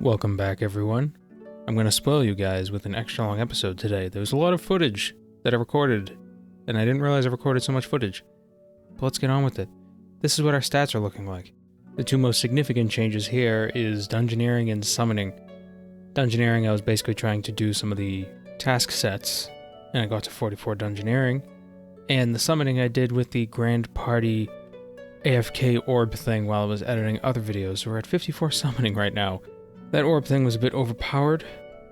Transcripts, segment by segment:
Welcome back, everyone. I'm going to spoil you guys with an extra long episode today. There was a lot of footage that I recorded, and I didn't realize I recorded so much footage. But let's get on with it. This is what our stats are looking like. The two most significant changes here is dungeoneering and summoning. Dungeoneering, I was basically trying to do some of the task sets, and I got to 44 dungeoneering. And the summoning I did with the Grand Party AFK orb thing while I was editing other videos, so we're at 54 summoning right now. That orb thing was a bit overpowered,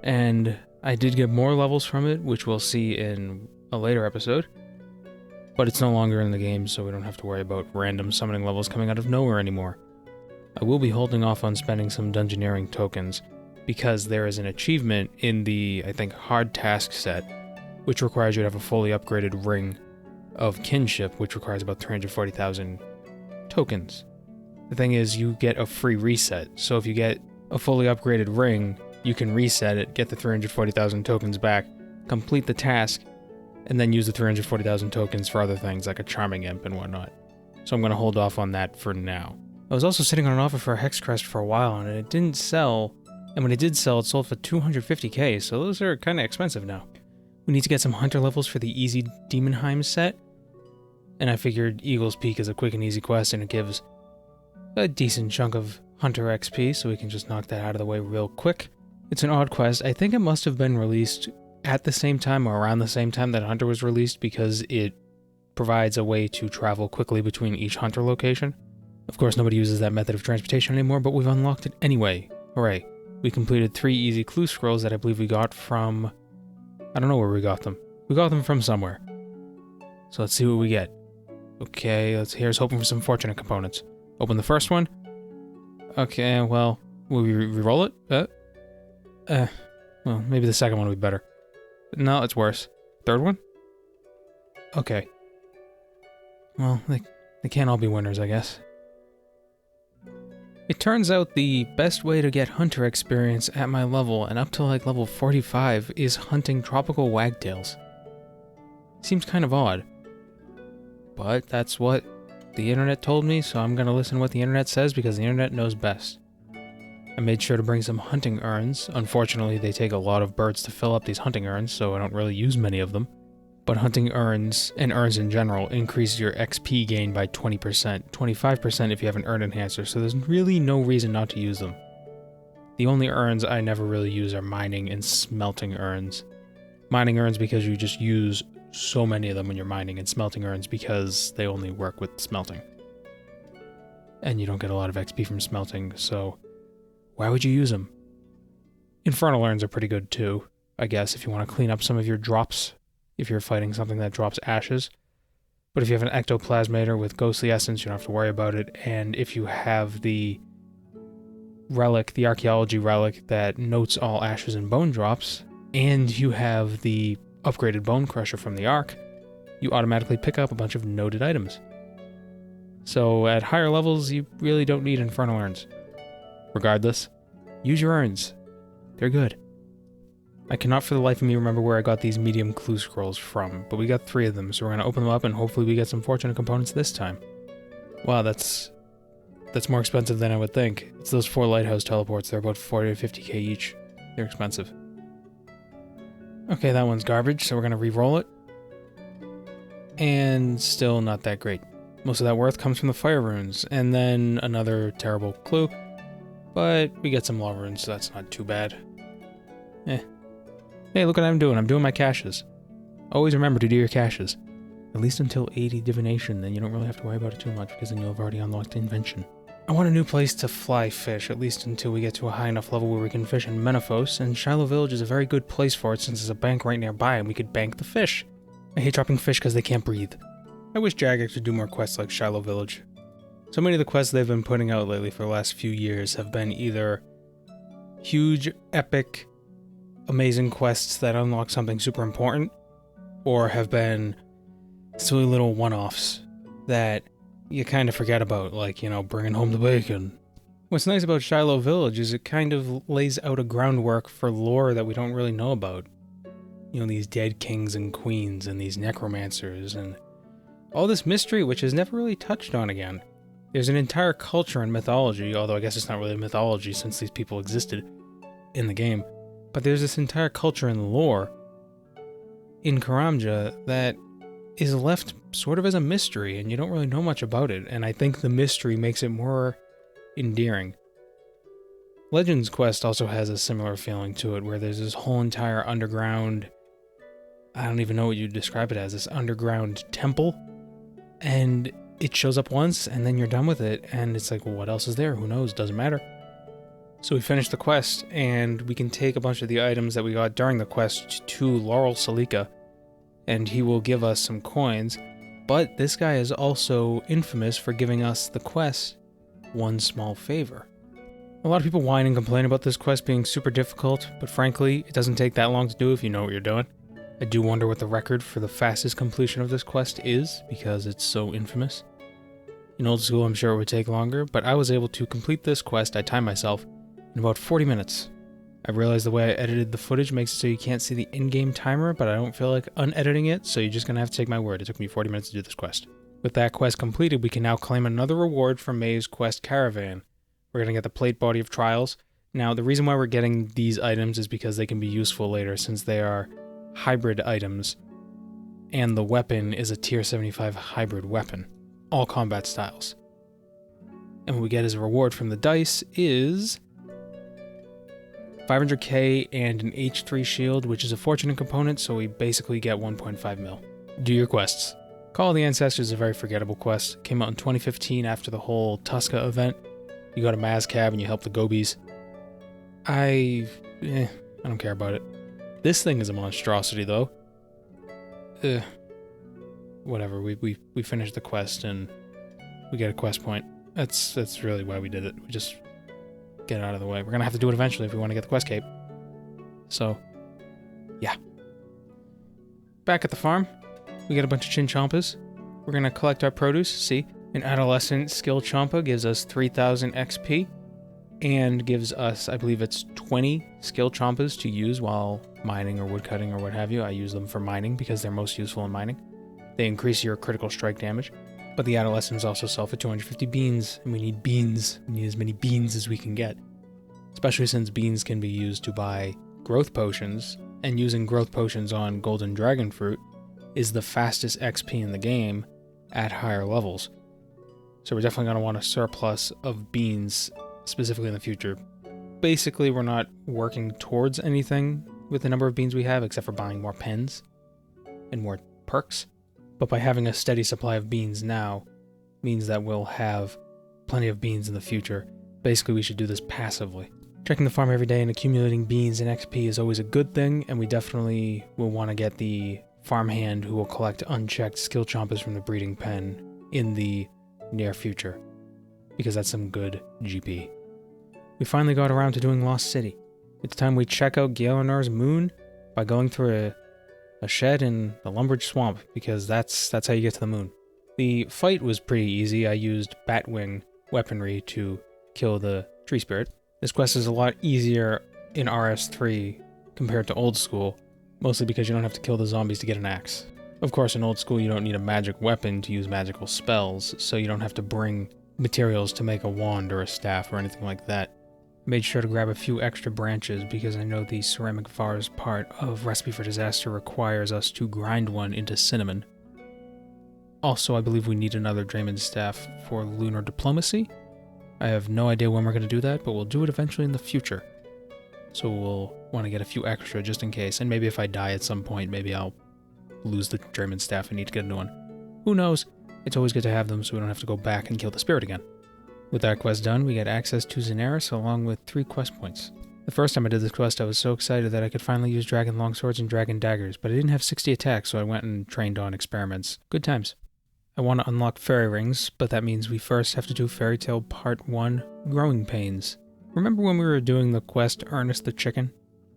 and I did get more levels from it, which we'll see in a later episode. But it's no longer in the game, so we don't have to worry about random summoning levels coming out of nowhere anymore. I will be holding off on spending some dungeoneering tokens, because there is an achievement in the, I think, hard task set, which requires you to have a fully upgraded ring of kinship, which requires about 340,000 tokens. The thing is, you get a free reset, so if you get a fully upgraded ring, you can reset it, get the 340,000 tokens back, complete the task, and then use the 340,000 tokens for other things like a charming imp and whatnot. So I'm going to hold off on that for now. I was also sitting on an offer for a Hex Crest for a while, and it didn't sell, and when it did sell, it sold for 250k, so those are kind of expensive now. We need to get some hunter levels for the easy Demonheim set, and I figured Eagle's Peak is a quick and easy quest, and it gives a decent chunk of Hunter XP, so we can just knock that out of the way real quick. It's an odd quest. I think it must have been released at the same time or around the same time that Hunter was released because it provides a way to travel quickly between each Hunter location. Of course, nobody uses that method of transportation anymore, but we've unlocked it anyway. Hooray. We completed 3 easy clue scrolls that I believe we got from... I don't know where we got them. We got them from somewhere. So let's see what we get. Okay, here's hoping for some fortunate components. Open the first one. Okay, well, will we re-roll it? Well, maybe the second one would be better. No, it's worse. Third one? Okay. Well, they can't all be winners, I guess. It turns out the best way to get hunter experience at my level, and up to like level 45, is hunting tropical wagtails. Seems kind of odd. But that's what the internet told me, so I'm gonna listen to what the internet says because the internet knows best. I made sure to bring some hunting urns. Unfortunately, they take a lot of birds to fill up these hunting urns, so I don't really use many of them. But hunting urns, and urns in general, increase your XP gain by 20%, 25% if you have an urn enhancer, so there's really no reason not to use them. The only urns I never really use are mining and smelting urns. Mining urns because you just use so many of them when you're mining, and smelting urns because they only work with smelting. And you don't get a lot of XP from smelting, so why would you use them? Infernal urns are pretty good too, I guess, if you want to clean up some of your drops, if you're fighting something that drops ashes. But if you have an ectoplasmator with ghostly essence, you don't have to worry about it, and if you have the relic, the archaeology relic that notes all ashes and bone drops, and you have the upgraded bone crusher from the Ark, you automatically pick up a bunch of noted items. So at higher levels, you really don't need infernal urns. Regardless, use your urns. They're good. I cannot for the life of me remember where I got these medium clue scrolls from, but we got 3 of them, so we're going to open them up and hopefully we get some fortunate components this time. Wow, that's more expensive than I would think. It's those 4 lighthouse teleports. They're about 40 to 50k each. They're expensive. Okay, that one's garbage, so we're going to re-roll it. And still not that great. Most of that worth comes from the fire runes, and then another terrible clue. But we get some law runes, so that's not too bad. Hey, look what I'm doing. I'm doing my caches. Always remember to do your caches. At least until 80 divination, then you don't really have to worry about it too much, because then you'll have already unlocked invention. I want a new place to fly fish, at least until we get to a high enough level where we can fish in Menaphos, and Shiloh Village is a very good place for it since there's a bank right nearby and we could bank the fish. I hate dropping fish because they can't breathe. I wish Jagex could do more quests like Shiloh Village. So many of the quests they've been putting out lately for the last few years have been either huge, epic, amazing quests that unlock something super important, or have been silly little one-offs that you kind of forget about, like, you know, bringing home the bacon. What's nice about Shiloh Village is it kind of lays out a groundwork for lore that we don't really know about. You know, these dead kings and queens and these necromancers and all this mystery which is never really touched on again. There's an entire culture and mythology, although I guess it's not really a mythology since these people existed in the game, but there's this entire culture and lore in Karamja that is left sort of as a mystery, and you don't really know much about it, and I think the mystery makes it more endearing. Legends Quest also has a similar feeling to it, where there's this whole entire underground, I don't even know what you'd describe it as, this underground temple, and it shows up once, and then you're done with it, and it's like, well, what else is there? Who knows? Doesn't matter. So we finished the quest, and we can take a bunch of the items that we got during the quest to Laurel Salika, and he will give us some coins, but this guy is also infamous for giving us the quest one small favor. A lot of people whine and complain about this quest being super difficult, but frankly, it doesn't take that long to do if you know what you're doing. I do wonder what the record for the fastest completion of this quest is, because it's so infamous. In old school, I'm sure it would take longer, but I was able to complete this quest, I timed myself, in about 40 minutes. I realized the way I edited the footage makes it so you can't see the in-game timer, but I don't feel like unediting it, so you're just gonna have to take my word. It took me 40 minutes to do this quest. With that quest completed, we can now claim another reward from May's Quest Caravan. We're gonna get the Plate Body of Trials. Now, the reason why we're getting these items is because they can be useful later, since they are hybrid items, and the weapon is a tier 75 hybrid weapon. All combat styles. And what we get as a reward from the dice is 500k and an H3 shield, which is a fortunate component, so we basically get 1.5 mil. Do your quests. Call of the Ancestors is a very forgettable quest. Came out in 2015 after the whole Tuska event. You go to Mazcab and you help the Gobies. I don't care about it. This thing is a monstrosity though. Whatever, we finished the quest and we get a quest point. That's really why we did it. We just get it out of the way. We're gonna have to do it eventually if we want to get the quest cape. So, yeah. Back at the farm, we get a bunch of Chinchompas. We're gonna collect our produce. See, an adolescent skill Champa gives us 3,000 XP and gives us, I believe it's 20 skill Champas to use while mining or woodcutting or what have you. I use them for mining because they're most useful in mining. They increase your critical strike damage. But the adolescents also sell for 250 beans, and we need beans. We need as many beans as we can get. Especially since beans can be used to buy growth potions, and using growth potions on golden dragon fruit is the fastest XP in the game at higher levels. So we're definitely going to want a surplus of beans, specifically in the future. Basically, we're not working towards anything with the number of beans we have, except for buying more pens and more perks. But by having a steady supply of beans now means that we'll have plenty of beans in the future. Basically, we should do this passively. Checking the farm every day and accumulating beans and XP is always a good thing, and we definitely will want to get the farmhand who will collect unchecked skill Champas from the breeding pen in the near future, because that's some good GP. We finally got around to doing Lost City. It's time we check out Gaelinar's moon by going through a shed in the Lumbridge Swamp, because that's how you get to the moon. The fight was pretty easy. I used Batwing weaponry to kill the tree spirit. This quest is a lot easier in RS3 compared to old school, mostly because you don't have to kill the zombies to get an axe. Of course, in old school you don't need a magic weapon to use magical spells, so you don't have to bring materials to make a wand or a staff or anything like that. Made sure to grab a few extra branches because I know the ceramic vase part of Recipe for Disaster requires us to grind one into cinnamon. Also, I believe we need another Draymond staff for lunar diplomacy. I have no idea when we're going to do that, but we'll do it eventually in the future. So we'll want to get a few extra just in case, and maybe if I die at some point, maybe I'll lose the Draymond staff and need to get a new one. Who knows? It's always good to have them so we don't have to go back and kill the spirit again. With that quest done, we get access to Zenaris along with 3 quest points. The first time I did this quest, I was so excited that I could finally use dragon longswords and dragon daggers, but I didn't have 60 attacks, so I went and trained on experiments. Good times. I want to unlock fairy rings, but that means we first have to do Fairy Tale Part 1, Growing Pains. Remember when we were doing the quest Ernest the Chicken,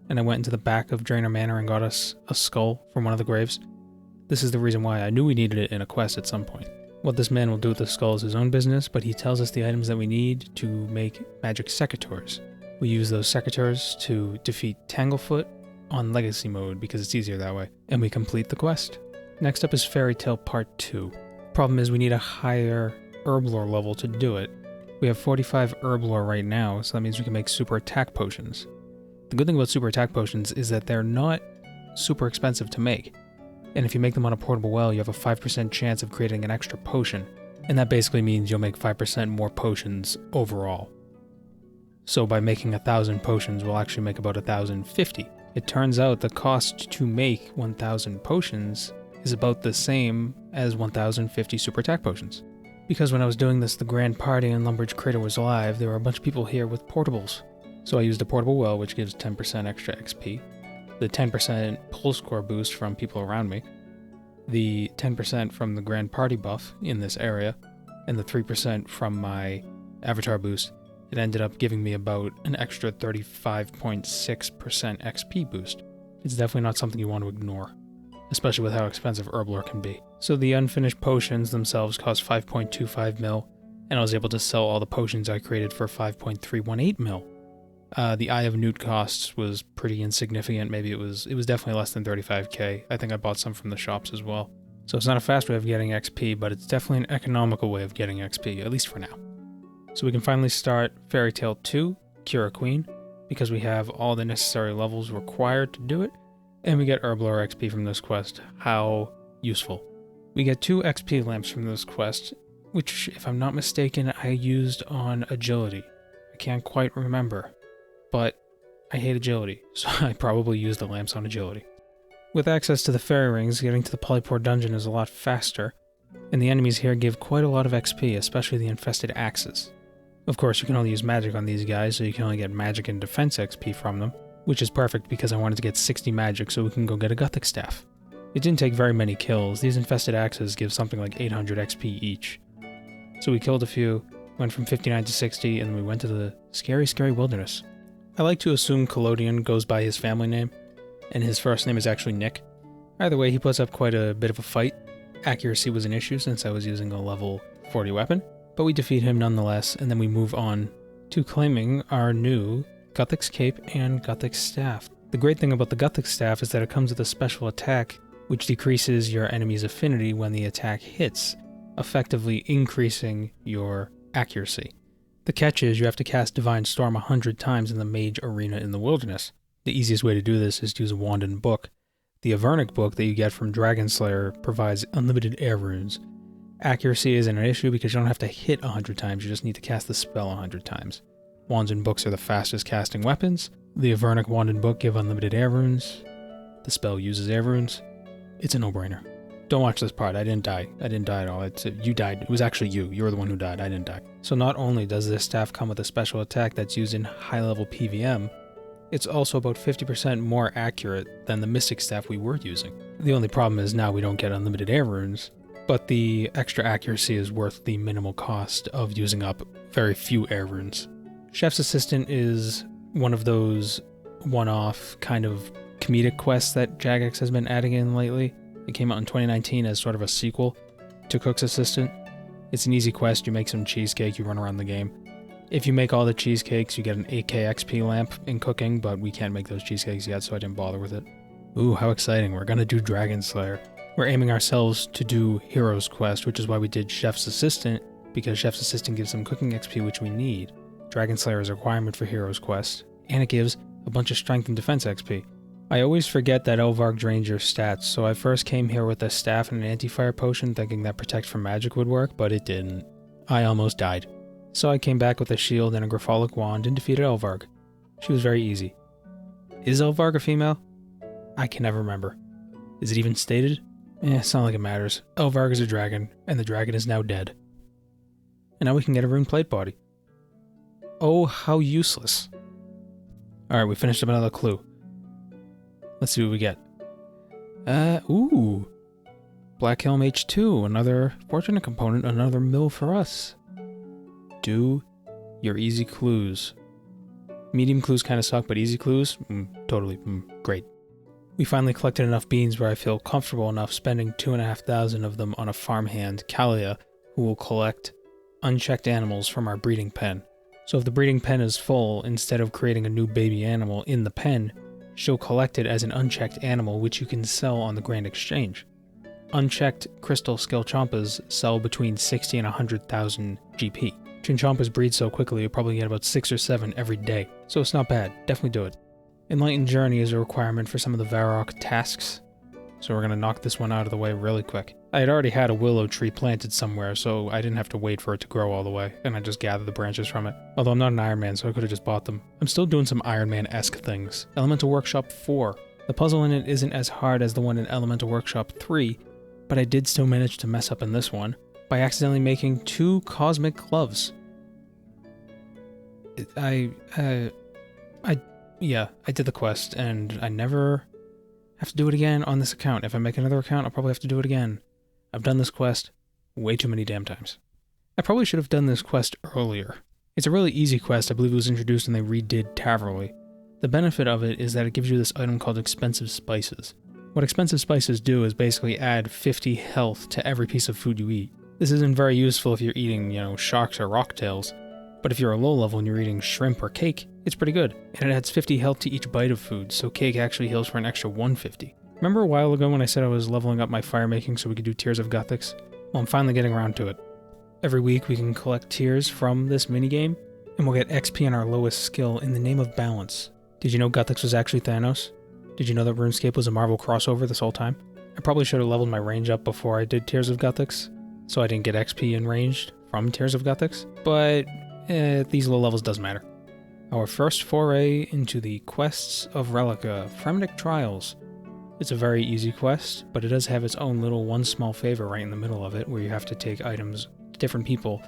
and I went into the back of Draenor Manor and got us a skull from one of the graves? This is the reason why I knew we needed it in a quest at some point. What this man will do with the skull is his own business, but he tells us the items that we need to make magic secateurs. We use those secateurs to defeat Tanglefoot on Legacy mode because it's easier that way, and we complete the quest. Next up is Fairy Tale Part 2. Problem is we need a higher herb lore level to do it. We have 45 herb lore right now, so that means we can make super attack potions. The good thing about super attack potions is that they're not super expensive to make. And if you make them on a portable well, you have a 5% chance of creating an extra potion. And that basically means you'll make 5% more potions overall. So by making 1,000 potions, we'll actually make about 1,050. It turns out the cost to make 1,000 potions is about the same as 1,050 super attack potions. Because when I was doing this, the grand party in Lumbridge Crater was live, there were a bunch of people here with portables. So I used a portable well, which gives 10% extra XP, the 10% pull score boost from people around me, the 10% from the grand party buff in this area, and the 3% from my avatar boost. It ended up giving me about an extra 35.6% XP boost. It's definitely not something you want to ignore, especially with how expensive herb lore can be. So the unfinished potions themselves cost 5.25 mil, and I was able to sell all the potions I created for 5.318 mil. The Eye of Newt costs was pretty insignificant. Maybe it was definitely less than 35k. I think I bought some from the shops as well. So it's not a fast way of getting XP, but it's definitely an economical way of getting XP, at least for now. So we can finally start Fairy Tale 2, Cura Queen, because we have all the necessary levels required to do it, and we get herb lore XP from this quest. How useful. We get 2 XP lamps from this quest, which, if I'm not mistaken, I used on agility. I can't quite remember, but I hate agility, so I probably used the lamps on agility. With access to the fairy rings, getting to the Polypore dungeon is a lot faster, and the enemies here give quite a lot of XP, especially the infested axes. Of course, you can only use magic on these guys, so you can only get magic and defense XP from them, which is perfect because I wanted to get 60 magic so we can go get a Gothic staff. It didn't take very many kills. These infested axes give something like 800 XP each. So we killed a few, went from 59 to 60, and then we went to the scary, scary wilderness. I like to assume Collodion goes by his family name, and his first name is actually Nick. Either way, he puts up quite a bit of a fight. Accuracy was an issue since I was using a level 40 weapon, but we defeat him nonetheless, and then we move on to claiming our new Gothic's Cape and Gothic Staff. The great thing about the Gothic Staff is that it comes with a special attack, which decreases your enemy's affinity when the attack hits, effectively increasing your accuracy. The catch is you have to cast Divine Storm 100 times in the Mage Arena in the Wilderness. The easiest way to do this is to use a wand and book. The Avernic book that you get from Dragon Slayer provides unlimited air runes. Accuracy isn't an issue because you don't have to hit 100 times, you just need to cast the spell 100 times. Wands and books are the fastest casting weapons. The Avernic wand and book give unlimited air runes. The spell uses air runes. It's a no-brainer. Don't watch this part, I didn't die. I didn't die at all. You died. It was actually you. You were the one who died. I didn't die. So not only does this staff come with a special attack that's used in high-level PvM, it's also about 50% more accurate than the Mystic Staff we were using. The only problem is now we don't get unlimited air runes, but the extra accuracy is worth the minimal cost of using up very few air runes. Chef's Assistant is one of those one-off kind of comedic quests that Jagex has been adding in lately. It came out in 2019 as sort of a sequel to Cook's Assistant. It's an easy quest, you make some cheesecake, you run around the game. If you make all the cheesecakes, you get an 8k XP lamp in cooking, but we can't make those cheesecakes yet, so I didn't bother with it. Ooh, how exciting, we're gonna do Dragon Slayer. We're aiming ourselves to do Hero's Quest, which is why we did Chef's Assistant, because Chef's Assistant gives some cooking XP, which we need. Dragon Slayer is a requirement for Hero's Quest, and it gives a bunch of strength and defense XP. I always forget that Elvarg drains your stats, so I first came here with a staff and an anti-fire potion thinking that Protect from Magic would work, but it didn't. I almost died. So I came back with a shield and a Grapholic wand and defeated Elvarg. She was very easy. Is Elvarg a female? I can never remember. Is it even stated? It's not like it matters. Elvarg is a dragon, and the dragon is now dead. And now we can get a rune plate body. Oh, how useless. Alright, we finished up another clue. Let's see what we get. Ooh. Black Helm H2, another fortunate component, another mill for us. Do your easy clues. Medium clues kind of suck, but easy clues? Totally. Great. We finally collected enough beans where I feel comfortable enough spending 2,500 of them on a farmhand, Kalia, who will collect unchecked animals from our breeding pen. So if the breeding pen is full, instead of creating a new baby animal in the pen, she'll collect it as an unchecked animal which you can sell on the Grand Exchange. unchecked crystal Skillchompas sell between 60 and 100,000 GP. Chinchompas breed so quickly, you probably get about 6 or 7 every day, so it's not bad. Definitely do it. Enlightened Journey is a requirement for some of the Varrock tasks, so we're going to knock this one out of the way really quick. I had already had a willow tree planted somewhere, so I didn't have to wait for it to grow all the way, and I just gathered the branches from it. Although I'm not an Iron Man, so I could have just bought them. I'm still doing some Iron Man-esque things. Elemental Workshop 4. The puzzle in it isn't as hard as the one in Elemental Workshop 3, but I did still manage to mess up in this one by accidentally making 2 cosmic gloves. Yeah, I did the quest, and I never have to do it again on this account. If I make another account, I'll probably have to do it again. I've done this quest way too many damn times. I probably should have done this quest earlier. It's a really easy quest. I believe it was introduced when they redid Taverly. The benefit of it is that it gives you this item called Expensive Spices. What Expensive Spices do is basically add 50 health to every piece of food you eat. This isn't very useful if you're eating, sharks or rocktails, but if you're a low level and you're eating shrimp or cake, it's pretty good. And it adds 50 health to each bite of food, so cake actually heals for an extra 150. Remember a while ago when I said I was leveling up my fire making so we could do Tears of Guthix? Well, I'm finally getting around to it. Every week we can collect tears from this minigame, and we'll get XP on our lowest skill in the name of balance. Did you know Guthix was actually Thanos? Did you know that Runescape was a Marvel crossover this whole time? I probably should have leveled my range up before I did Tears of Guthix, so I didn't get XP in ranged from Tears of Guthix, but these low levels doesn't matter. Our first foray into the quests of Relica, Fremennik Trials. It's a very easy quest, but it does have its own little one small favor right in the middle of it, where you have to take items to different people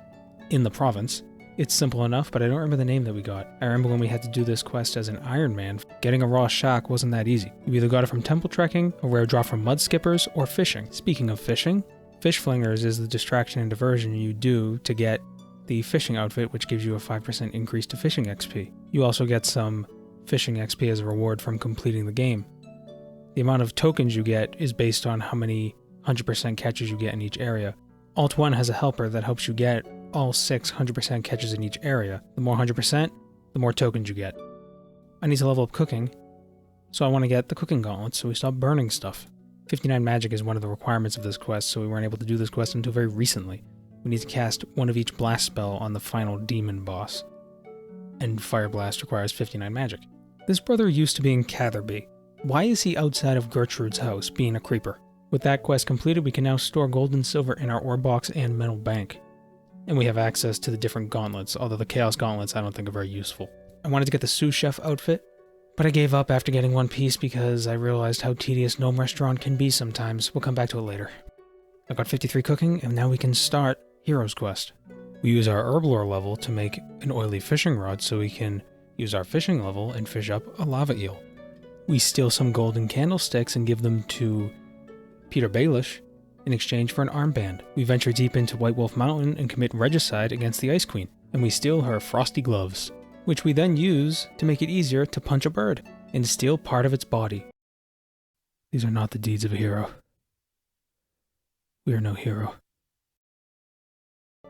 in the province. It's simple enough, but I don't remember the name that we got. I remember when we had to do this quest as an Iron Man, getting a raw shark wasn't that easy. You either got it from temple trekking, a rare drop from mud skippers, or fishing. Speaking of fishing, fish flingers is the distraction and diversion you do to get the fishing outfit, which gives you a 5% increase to fishing XP. You also get some fishing XP as a reward from completing the game. The amount of tokens you get is based on how many 100% catches you get in each area. Alt 1 has a helper that helps you get all 6 100% catches in each area. The more 100%, the more tokens you get. I need to level up cooking, so I want to get the cooking gauntlets so we stop burning stuff. 59 magic is one of the requirements of this quest, so we weren't able to do this quest until very recently. We need to cast one of each blast spell on the final demon boss, and Fire Blast requires 59 magic. This brother used to be in Catherby. Why is he outside of Gertrude's house, being a creeper? With that quest completed, we can now store gold and silver in our ore box and metal bank. And we have access to the different gauntlets, although the Chaos Gauntlets I don't think are very useful. I wanted to get the sous chef outfit, but I gave up after getting one piece because I realized how tedious Gnome Restaurant can be sometimes. We'll come back to it later. I got 53 cooking, and now we can start Hero's Quest. We use our herblore level to make an oily fishing rod so we can use our fishing level and fish up a lava eel. We steal some golden candlesticks and give them to Peter Baelish in exchange for an armband. We venture deep into White Wolf Mountain and commit regicide against the Ice Queen, and we steal her frosty gloves, which we then use to make it easier to punch a bird and steal part of its body. These are not the deeds of a hero. We are no hero.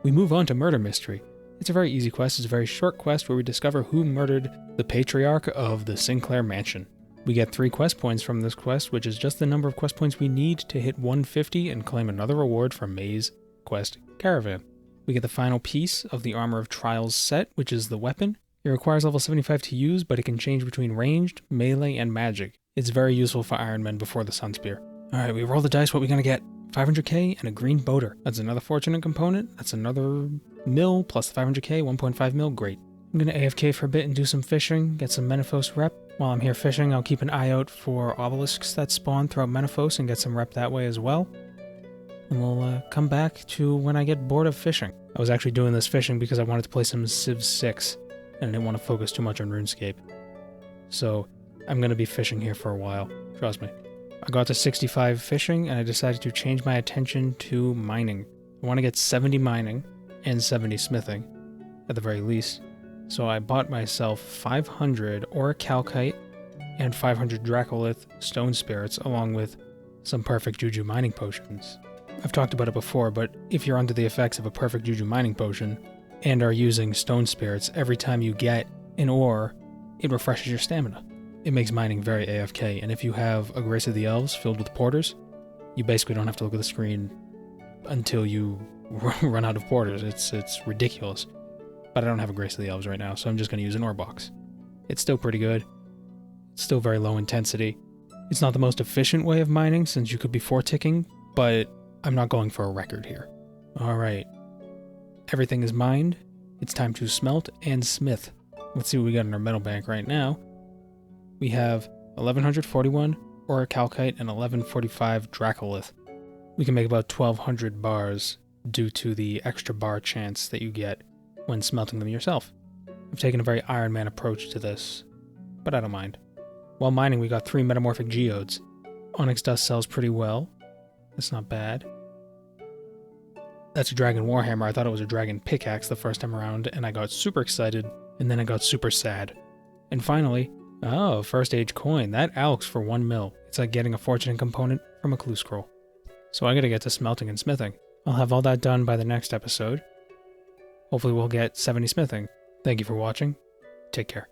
We move on to Murder Mystery. It's a very easy quest. It's a very short quest where we discover who murdered the patriarch of the Sinclair Mansion. We get 3 quest points from this quest, which is just the number of quest points we need to hit 150 and claim another reward from May's Quest Caravan. We get the final piece of the Armor of Trials set, which is the weapon. It requires level 75 to use, but it can change between ranged, melee, and magic. It's very useful for Iron Men before the Sun Spear. Alright, we roll the dice. What are we gonna get? 500k and a green boater. That's another fortunate component. That's another mil plus the 500k, 1.5 mil. Great. I'm gonna AFK for a bit and do some fishing, get some Menaphos rep. While I'm here fishing, I'll keep an eye out for obelisks that spawn throughout Menaphos and get some rep that way as well. And we'll come back to when I get bored of fishing. I was actually doing this fishing because I wanted to play some Civ 6, and I didn't want to focus too much on RuneScape. So I'm gonna be fishing here for a while, trust me. I got to 65 fishing, and I decided to change my attention to mining. I want to get 70 mining and 70 smithing, at the very least. So I bought myself 500 Orichalcite and 500 Dracolith stone spirits, along with some perfect juju mining potions. I've talked about it before, but if you're under the effects of a perfect juju mining potion and are using stone spirits, every time you get an ore, it refreshes your stamina. It makes mining very AFK, and if you have a Grace of the Elves filled with porters, you basically don't have to look at the screen until you run out of quarters. It's ridiculous. But I don't have a Grace of the Elves right now, so I'm just going to use an ore box. It's still pretty good. It's still very low intensity. It's not the most efficient way of mining since you could be 4-ticking, but I'm not going for a record here. Alright. Everything is mined. It's time to smelt and smith. Let's see what we got in our metal bank right now. We have 1141 orichalcite and 1145 dracolith. We can make about 1200 bars due to the extra bar chance that you get when smelting them yourself. I've taken a very Iron Man approach to this, but I don't mind. While mining, we got 3 metamorphic geodes. Onyx dust sells pretty well. That's not bad. That's a dragon warhammer. I thought it was a dragon pickaxe the first time around, and I got super excited, and then I got super sad. And finally, oh, first age coin. That alks for 1 mil. It's like getting a fortune component from a clue scroll. So I gotta get to smelting and smithing. I'll have all that done by the next episode. Hopefully we'll get 70 smithing. Thank you for watching. Take care.